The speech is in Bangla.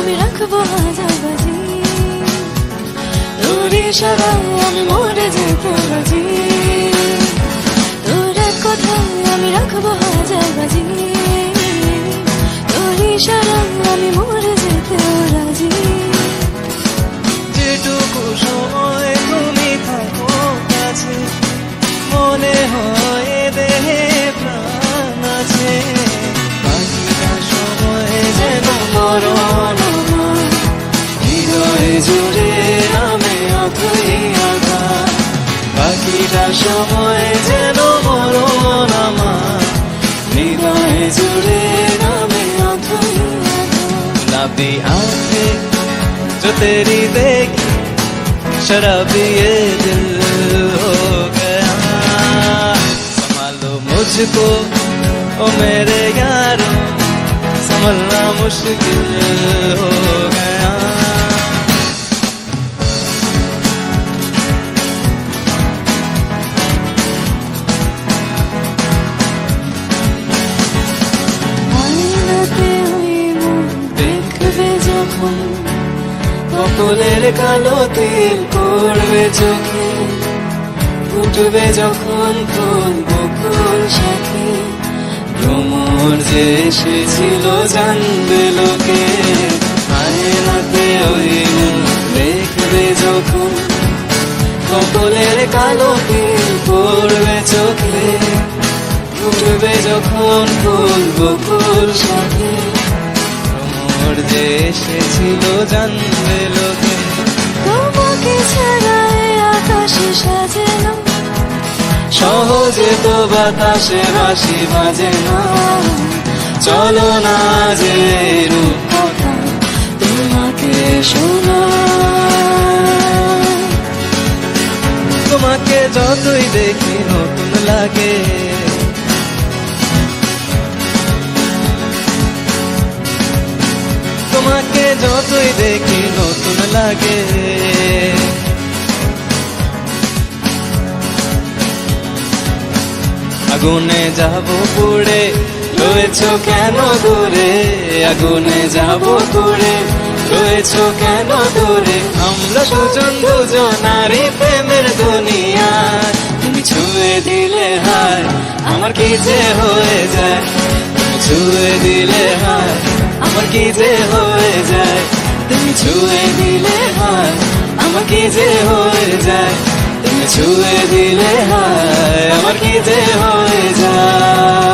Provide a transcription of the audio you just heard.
আমি রাখবো হাজার বাজি, তোর ইশারায় আমি মরে যেতে রাজি, তোর এক কথায় আমি রাখবো হাজার বাজি, তোর ইশারায় আমি মরে যেতে রাজি। যেটুকু সময় তুমি থাকো কাছে, মনে হয় দেহে প্রাণ আছে। বাকিটা সময় যেন মরণ আমার, হৃদয়ে জুড়ে নামে অথই আঘাত। বাকিটা সময় যেন মরণ আমার, হৃদয়ে জুড়ে নামে অথই আঘাত। গুলাবি आंखें जो तेरी देखी, शराबी ये दिल हो गया। संभालो मुझको ओ मेरे यारो, संभलना मुश्किल हो गया। আয়নাতে ওই মুখ দেখবে যখন, কপালের কালো তিল পড়বে চোখে, ফুটবে যখন ফুল বকুল সাথে। ভ্রমর যে এসেছিল জানবে লোকে, আয়নাতে ওই মুখ দেখবে যখন, কপালের কালো তিল পড়বে চোখে, ফুটবে যখন ফুল বকুল সাথে। ভ্রমর যে এসেছিল জানবে লোকে। তোমাকে ছাড়া এই আকাশে সাজে না, সহজে তো বাতাসে বাঁশি বাজে না। চলো না যে রূপ কথা তোমাকে শোনা, তোমাকে যতই দেখি নতুন লাগে। তোমাকে যতই দেখি নতুন লাগে। আগুনে যাব পুড়ে, রয়েছো কেন দূরে? আগুনে যাব পুড়ে, রয়েছো কেন দূরে? আমরা দুজন দুজনারই প্রেমের দুনিয়া। তুমি ছুঁয়ে দিলে হায় আমার কি যে হয়ে যায়, তুমি ছুঁয়ে দিলে হায় আমার কি যে হয়ে যায়, তুমি ছুঁয়ে দিলে হায় আমার কি যে হয়ে যায়, তুমি ছুঁয়ে দিলে হায় আমার কি যে হয়ে যায়।